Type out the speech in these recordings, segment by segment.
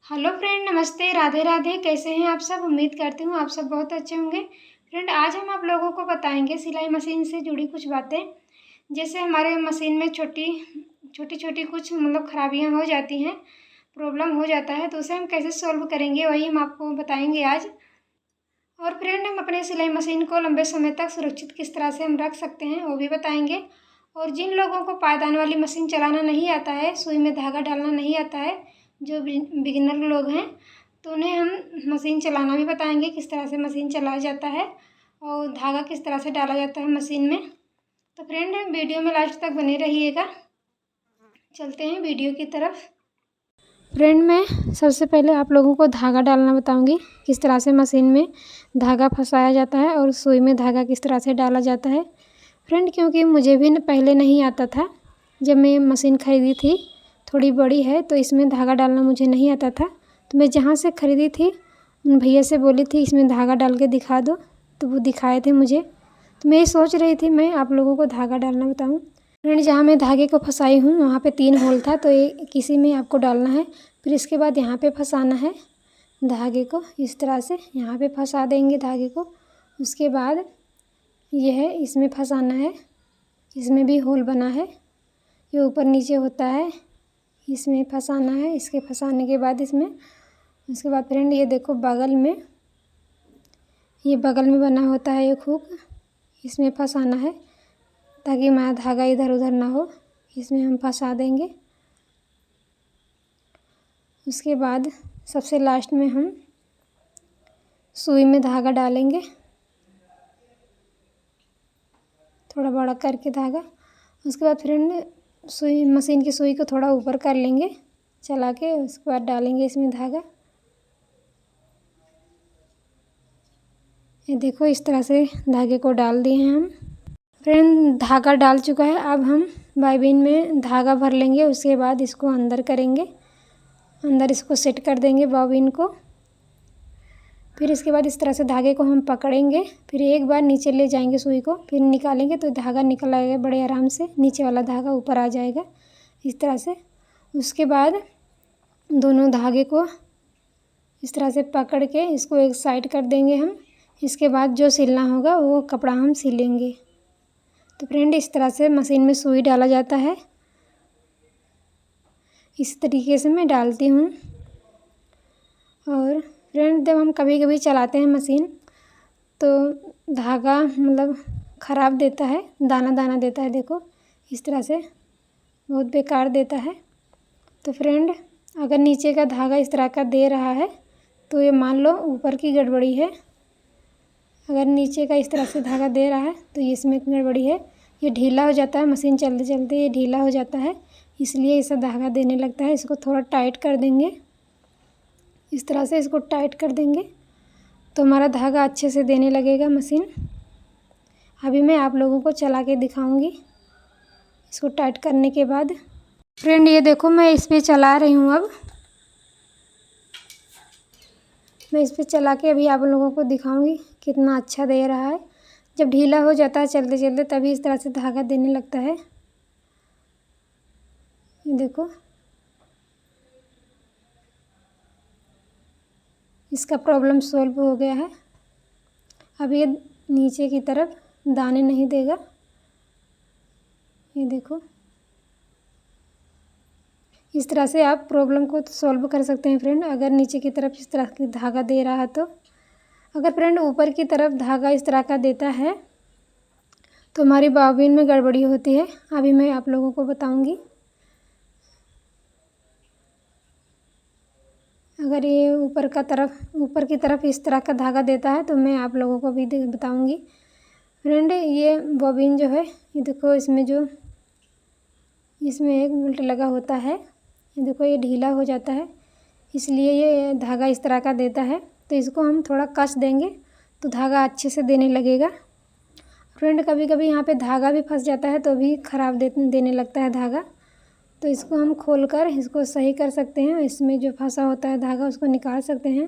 Hello friend, नमस्ते, राधे राधे। कैसे हैं आप सब? उम्मीद करती हूँ आप सब बहुत अच्छे होंगे। फ्रेंड, आज हम आप लोगों को बताएंगे सिलाई मशीन से जुड़ी कुछ बातें। जैसे हमारे मशीन में छोटी छोटी कुछ खराबियाँ हो जाती हैं, प्रॉब्लम हो जाता है, तो उसे हम कैसे सॉल्व करेंगे वही हम आपको बताएंगे आज। और फ्रेंड, हम अपने सिलाई मशीन को लंबे समय तक सुरक्षित किस तरह से हम रख सकते हैं वो भी बताएंगे। और जिन लोगों को पायदान वाली मशीन चलाना नहीं आता है, सुई में धागा डालना नहीं आता है, जो बिगिनर लोग हैं, तो उन्हें हम मशीन चलाना भी बताएंगे, किस तरह से मशीन चलाया जाता है और धागा किस तरह से डाला जाता है मशीन में। तो फ्रेंड, वीडियो में लास्ट तक बने रहिएगा। चलते हैं वीडियो की तरफ। फ्रेंड, मैं सबसे पहले आप लोगों को धागा डालना बताऊंगी, किस तरह से मशीन में धागा फंसाया जाता है और सुई में धागा किस तरह से डाला जाता है। फ्रेंड, क्योंकि मुझे भी पहले नहीं आता था, जब मैं मशीन ख़रीदी थी, थोड़ी बड़ी है तो इसमें धागा डालना मुझे नहीं आता था। तो मैं जहाँ से ख़रीदी थी उन भैया से बोली थी इसमें धागा डाल के दिखा दो, तो वो दिखाए थे मुझे। तो मैं ये सोच रही थी मैं आप लोगों को धागा डालना बताऊँ। फ्रेंड, जहाँ मैं धागे को फंसाई हूँ वहाँ पे 3 होल था, तो ये किसी में आपको डालना है। फिर इसके बाद यहाँ पे फंसाना है धागे को, इस तरह से यहाँ पे फंसा देंगे धागे को। उसके बाद यह है, इसमें फंसाना है, इसमें भी होल बना है, ये ऊपर नीचे होता है, इसमें फंसाना है। इसके फंसाने के बाद इसमें, उसके बाद फ्रेंड ये देखो बगल में, ये बगल में बना होता है एक हुक, इसमें फंसाना है ताकि हमारा धागा इधर उधर ना हो। इसमें हम फंसा देंगे। उसके बाद सबसे लास्ट में हम सुई में धागा डालेंगे, थोड़ा बड़ा करके धागा। उसके बाद फ्रेंड सुई, मशीन की सुई को थोड़ा ऊपर कर लेंगे चला के, उसके बाद डालेंगे इसमें धागा। ये देखो इस तरह से धागे को डाल दिए हैं हम। फ्रेंड, धागा डाल चुका है, अब हम बाइबिन में धागा भर लेंगे। उसके बाद इसको अंदर करेंगे, अंदर इसको सेट कर देंगे बॉबिन को। फिर इसके बाद इस तरह से धागे को हम पकड़ेंगे, फिर एक बार नीचे ले जाएंगे सुई को, फिर निकालेंगे तो धागा निकल आएगा बड़े आराम से, नीचे वाला धागा ऊपर आ जाएगा इस तरह से। उसके बाद दोनों धागे को इस तरह से पकड़ के इसको एक साइड कर देंगे हम। इसके बाद जो सिलना होगा वो कपड़ा हम सिलेंगे। तो फ्रेंड, इस तरह से मशीन में सुई डाला जाता है, इस तरीके से मैं डालती हूँ। और फ्रेंड, जब हम कभी कभी चलाते हैं मशीन तो धागा ख़राब देता है, दाना दाना देता है, देखो इस तरह से बहुत बेकार देता है। तो फ्रेंड, अगर नीचे का धागा इस तरह का दे रहा है तो ये मान लो ऊपर की गड़बड़ी है। अगर नीचे का इस तरह से धागा दे रहा है तो इसमें गड़बड़ी है, ये ढीला हो जाता है, मशीन चलते चलते ये ढीला हो जाता है, इसलिए ऐसा धागा देने लगता है। इसको थोड़ा टाइट कर देंगे, इस तरह से इसको टाइट कर देंगे तो हमारा धागा अच्छे से देने लगेगा मशीन। अभी मैं आप लोगों को चला के दिखाऊंगी इसको टाइट करने के बाद। फ्रेंड, ये देखो मैं इस पर चला रही हूँ। अब मैं इस पर चला के अभी आप लोगों को दिखाऊंगी कितना अच्छा दे रहा है। जब ढीला हो जाता है चलते चलते तभी इस तरह से धागा देने लगता है। ये देखो इसका प्रॉब्लम सॉल्व हो गया है। अब ये नीचे की तरफ दाने नहीं देगा, ये देखो इस तरह से आप प्रॉब्लम को सॉल्व कर सकते हैं फ्रेंड। अगर नीचे की तरफ इस तरह की धागा दे रहा है तो, अगर फ्रेंड ऊपर की तरफ धागा इस तरह का देता है तो हमारी बॉबिन में गड़बड़ी होती है। अभी मैं आप लोगों को बताऊंगी। अगर ये ऊपर की तरफ इस तरह का धागा देता है तो मैं आप लोगों को भी बताऊंगी। फ्रेंड, ये बॉबिन जो है, ये देखो इसमें एक बोल्ट लगा होता है, ये देखो ये ढीला हो जाता है, इसलिए ये धागा इस तरह का देता है। तो इसको हम थोड़ा कस देंगे तो धागा अच्छे से देने लगेगा। फ्रेंड, कभी कभी यहाँ पे धागा भी फंस जाता है तो भी ख़राब देने लगता है धागा, तो इसको हम खोलकर इसको सही कर सकते हैं। इसमें जो फंसा होता है धागा उसको निकाल सकते हैं।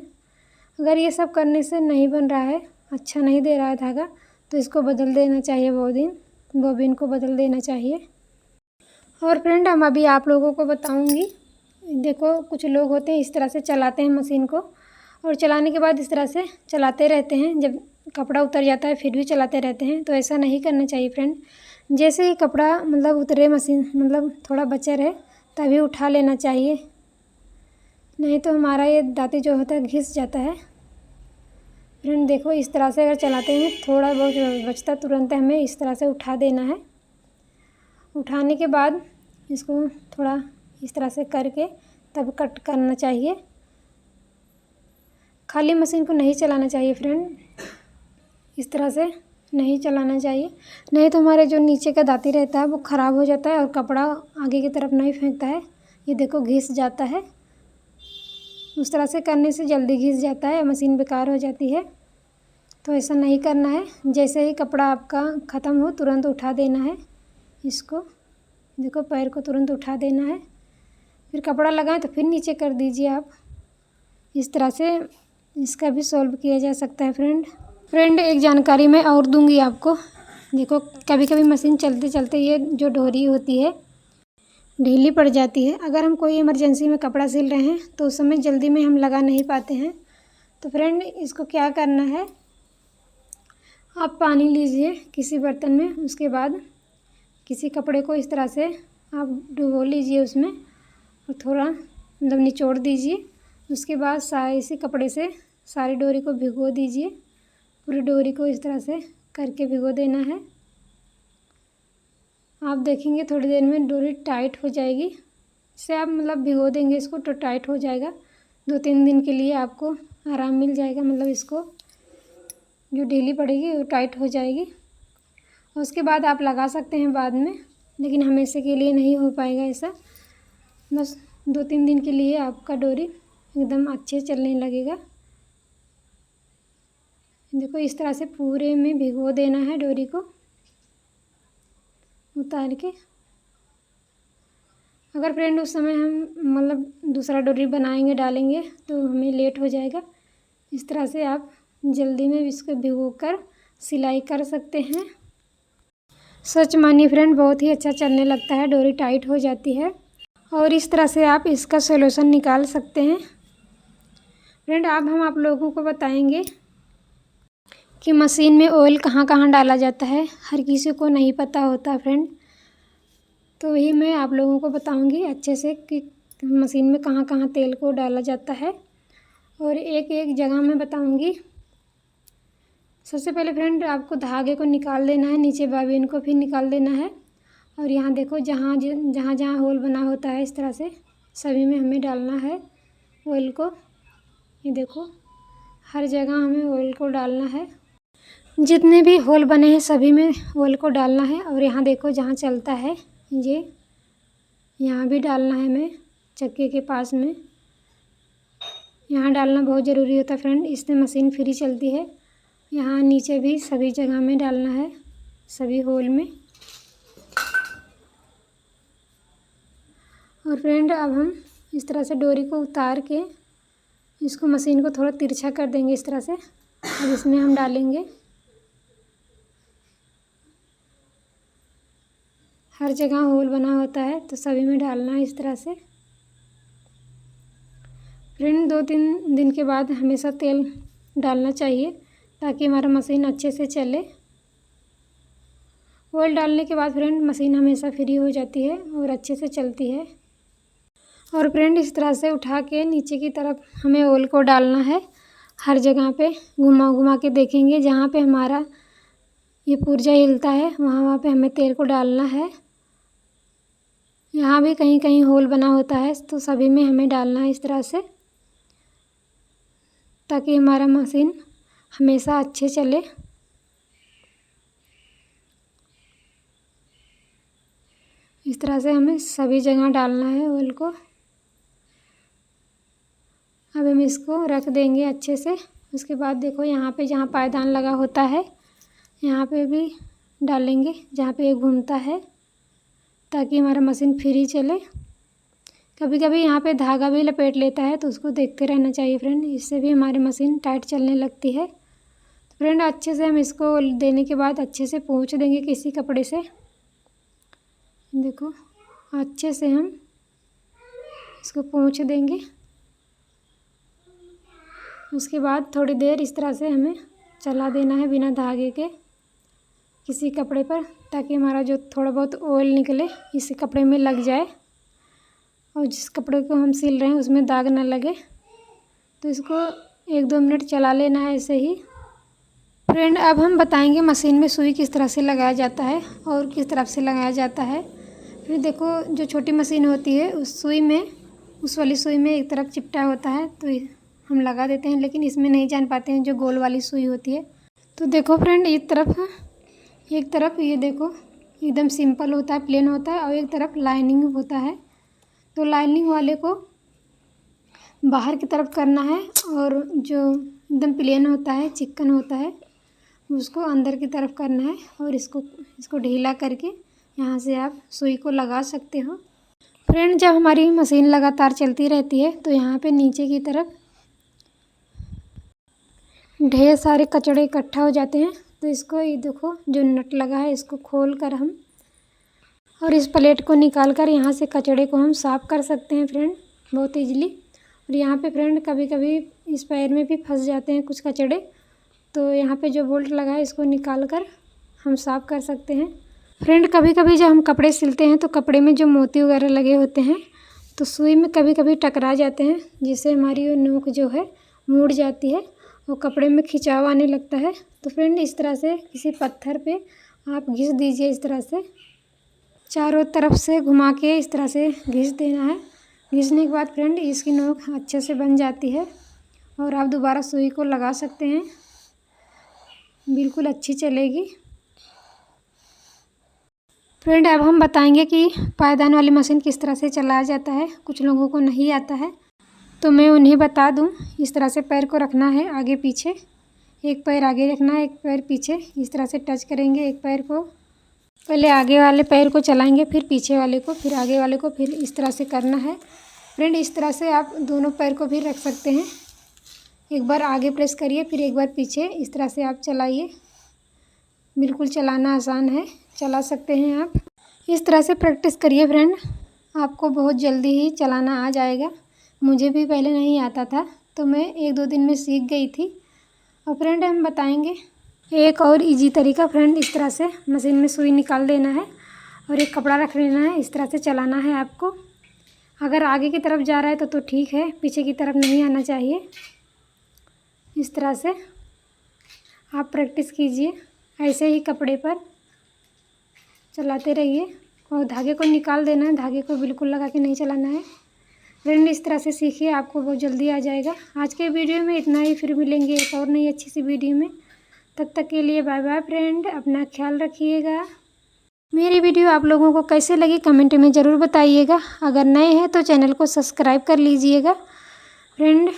अगर ये सब करने से नहीं बन रहा है, अच्छा नहीं दे रहा है धागा, तो इसको बदल देना चाहिए, बॉबिन को बदल देना चाहिए। और फ्रेंड, हम अभी आप लोगों को बताऊंगी देखो कुछ लोग होते हैं इस तरह से चलाते हैं मशीन को, और चलाने के बाद इस तरह से चलाते रहते हैं, जब कपड़ा उतर जाता है फिर भी चलाते रहते हैं। तो ऐसा नहीं करना चाहिए फ्रेंड। जैसे ही कपड़ा मतलब उतरे, मशीन मतलब थोड़ा बचा रहे, तभी उठा लेना चाहिए, नहीं तो हमारा ये दाती जो होता है घिस जाता है। फ्रेंड देखो इस तरह से अगर चलाते हैं, थोड़ा बहुत जो बचता तुरंत हमें इस तरह से उठा देना है। उठाने के बाद इसको थोड़ा इस तरह से करके तब कट करना चाहिए। खाली मशीन को नहीं चलाना चाहिए फ्रेंड, इस तरह से नहीं चलाना चाहिए, नहीं तो हमारे जो नीचे का दाती रहता है वो ख़राब हो जाता है और कपड़ा आगे की तरफ नहीं फेंकता है। ये देखो घिस जाता है, उस तरह से करने से जल्दी घिस जाता है, मशीन बेकार हो जाती है। तो ऐसा नहीं करना है। जैसे ही कपड़ा आपका ख़त्म हो तुरंत उठा देना है। इसको देखो पैर को तुरंत उठा देना है, फिर कपड़ा लगाएं तो फिर नीचे कर दीजिए आप। इस तरह से इसका भी सॉल्व किया जा सकता है फ्रेंड एक जानकारी मैं और दूंगी आपको। देखो कभी कभी मशीन चलते चलते ये जो डोरी होती है ढीली पड़ जाती है। अगर हम कोई इमरजेंसी में कपड़ा सिल रहे हैं तो उस समय जल्दी में हम लगा नहीं पाते हैं। तो फ्रेंड इसको क्या करना है, आप पानी लीजिए किसी बर्तन में, उसके बाद किसी कपड़े को इस तरह से आप डुबो लीजिए उसमें, और थोड़ा मतलब निचोड़ दीजिए। उसके बाद इसी कपड़े से सारी डोरी को भिगो दीजिए। पूरी डोरी को इस तरह से करके भिगो देना है। आप देखेंगे थोड़ी देर में डोरी टाइट हो जाएगी। इससे आप मतलब भिगो देंगे इसको तो टाइट हो जाएगा। 2-3 दिन के लिए आपको आराम मिल जाएगा, मतलब इसको जो ढीली पड़ेगी वो टाइट हो जाएगी। उसके बाद आप लगा सकते हैं बाद में, लेकिन हमेशा के लिए नहीं हो पाएगा ऐसा। बस 2-3 दिन के लिए आपका डोरी एकदम अच्छे चलने लगेगा। देखो इस तरह से पूरे में भिगो देना है डोरी को उतार के। अगर फ्रेंड उस समय हम मतलब दूसरा डोरी बनाएंगे डालेंगे तो हमें लेट हो जाएगा। इस तरह से आप जल्दी में इसको भिगोकर सिलाई कर सकते हैं। सच मानिए फ्रेंड बहुत ही अच्छा चलने लगता है, डोरी टाइट हो जाती है, और इस तरह से आप इसका सॉल्यूशन निकाल सकते हैं। फ्रेंड अब हम आप लोगों को बताएंगे कि मशीन में ऑयल कहाँ कहाँ डाला जाता है। हर किसी को नहीं पता होता फ्रेंड, तो वही मैं आप लोगों को बताऊंगी अच्छे से कि मशीन में कहाँ कहाँ तेल को डाला जाता है, और एक एक जगह मैं बताऊंगी। सबसे पहले फ्रेंड आपको धागे को निकाल देना है, नीचे बाबिन को फिर निकाल देना है, और यहाँ देखो जहाँ जहाँ होल बना होता है इस तरह से सभी में हमें डालना है ऑयल को। ये देखो हर जगह हमें ऑयल को डालना है, जितने भी होल बने हैं सभी में ऑयल को डालना है। और यहाँ देखो जहाँ चलता है ये यहाँ भी डालना है हमें, चक्के के पास में यहाँ डालना बहुत ज़रूरी होता है फ्रेंड, इससे मशीन फ्री चलती है। यहाँ नीचे भी सभी जगह में डालना है, सभी होल में। और फ्रेंड अब हम इस तरह से डोरी को उतार के इसको मशीन को थोड़ा तिरछा कर देंगे इस तरह से। अब इसमें हम डालेंगे, हर जगह होल बना होता है तो सभी में डालना है इस तरह से। फ्रेंड 2-3 दिन के बाद हमेशा तेल डालना चाहिए ताकि हमारा मशीन अच्छे से चले। ऑयल डालने के बाद फ्रेंड मशीन हमेशा फ्री हो जाती है और अच्छे से चलती है। और फ्रेंड इस तरह से उठा के नीचे की तरफ हमें ऑयल को डालना है, हर जगह पे घुमा घुमा के देखेंगे जहाँ पे हमारा ये पुर्जा हिलता है वहाँ पे हमें तेल को डालना है। यहाँ भी कहीं कहीं होल बना होता है तो सभी में हमें डालना है इस तरह से, ताकि हमारा मशीन हमेशा अच्छे चले। इस तरह से हमें सभी जगह डालना है ऑयल को। अब हम इसको रख देंगे अच्छे से। उसके बाद देखो यहाँ पे जहाँ पायदान लगा होता है यहाँ पे भी डालेंगे जहाँ पे ये घूमता है, ताकि हमारा मशीन फ्री चले। कभी कभी यहाँ पे धागा भी लपेट लेता है तो उसको देखते रहना चाहिए फ्रेंड, इससे भी हमारी मशीन टाइट चलने लगती है। तो फ्रेंड अच्छे से हम इसको देने के बाद अच्छे से पोंछ देंगे किसी कपड़े से। देखो अच्छे से हम इसको पोंछ देंगे। उसके बाद थोड़ी देर इस तरह से हमें चला देना है बिना धागे के किसी कपड़े पर, ताकि हमारा जो थोड़ा बहुत ऑयल निकले इस कपड़े में लग जाए और जिस कपड़े को हम सिल रहे हैं उसमें दाग ना लगे। तो इसको 1-2 मिनट चला लेना है ऐसे ही। फ्रेंड अब हम बताएंगे मशीन में सुई किस तरह से लगाया जाता है और किस तरफ से लगाया जाता है। फिर देखो जो छोटी मशीन होती है उस वाली सुई में एक तरफ चिपटा होता है तो हम लगा देते हैं, लेकिन इसमें नहीं जान पाते हैं जो गोल वाली सुई होती है। तो देखो फ्रेंड एक तरफ ये देखो एकदम सिंपल होता है, प्लेन होता है, और एक तरफ लाइनिंग होता है। तो लाइनिंग वाले को बाहर की तरफ करना है और जो एकदम प्लेन होता है, चिकन होता है, उसको अंदर की तरफ करना है। और इसको ढीला करके यहाँ से आप सुई को लगा सकते हो। फ्रेंड जब हमारी मशीन लगातार चलती रहती है तो यहाँ पे नीचे की तरफ ढेर सारे कचड़े इकट्ठा हो जाते हैं। तो इसको ये देखो जो नट लगा है इसको खोल कर हम और इस प्लेट को निकाल कर यहाँ से कचड़े को हम साफ़ कर सकते हैं फ्रेंड, बहुत ईजीली। और यहाँ पे फ्रेंड कभी कभी इस पैर में भी फंस जाते हैं कुछ कचड़े, तो यहाँ पे जो बोल्ट लगा है इसको निकाल कर हम साफ़ कर सकते हैं। फ्रेंड कभी कभी जब हम कपड़े सिलते हैं तो कपड़े में जो मोती वगैरह लगे होते हैं तो सुई में कभी कभी टकरा जाते हैं, जिससे हमारी नोक जो है मुड़ जाती है और कपड़े में खिंचाव आने लगता है। तो फ्रेंड इस तरह से किसी पत्थर पे आप घिस दीजिए, इस तरह से चारों तरफ से घुमा के इस तरह से घिस देना है। घिसने के बाद फ्रेंड इसकी नोक अच्छे से बन जाती है और आप दोबारा सुई को लगा सकते हैं, बिल्कुल अच्छी चलेगी। फ्रेंड अब हम बताएंगे कि पायदान वाली मशीन किस तरह से चलाया जाता है। कुछ लोगों को नहीं आता है तो मैं उन्हें बता दूं। इस तरह से पैर को रखना है आगे पीछे, एक पैर आगे रखना है, एक पैर पीछे, इस तरह से टच करेंगे। एक पैर को पहले आगे वाले पैर को चलाएंगे, फिर पीछे वाले को, फिर आगे वाले को, फिर इस तरह से करना है। फ्रेंड इस तरह से आप दोनों पैर को भी रख सकते हैं। एक बार आगे प्रेस करिए, फिर एक बार पीछे, इस तरह से आप चलाइए। बिल्कुल चलाना आसान है, चला सकते हैं आप। इस तरह से प्रैक्टिस करिए फ्रेंड, आपको बहुत जल्दी ही चलाना आ जाएगा। मुझे भी पहले नहीं आता था तो मैं 1-2 दिन में सीख गई थी। और फ्रेंड हम बताएंगे एक और इजी तरीका। फ्रेंड इस तरह से मशीन में सुई निकाल देना है और एक कपड़ा रख लेना है, इस तरह से चलाना है आपको। अगर आगे की तरफ जा रहा है तो ठीक है, पीछे की तरफ नहीं आना चाहिए। इस तरह से आप प्रैक्टिस कीजिए, ऐसे ही कपड़े पर चलाते रहिए और धागे को निकाल देना है, धागे को बिल्कुल लगा के नहीं चलाना है। फ्रेंड इस तरह से सीखिए, आपको बहुत जल्दी आ जाएगा। आज के वीडियो में इतना ही, फिर मिलेंगे एक और नई अच्छी सी वीडियो में। तब तक के लिए बाय बाय फ्रेंड, अपना ख्याल रखिएगा। मेरी वीडियो आप लोगों को कैसे लगी कमेंट में ज़रूर बताइएगा। अगर नए हैं तो चैनल को सब्सक्राइब कर लीजिएगा। फ्रेंड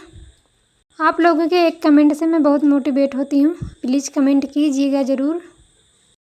आप लोगों के एक कमेंट से मैं बहुत मोटिवेट होती हूँ, प्लीज़ कमेंट कीजिएगा ज़रूर।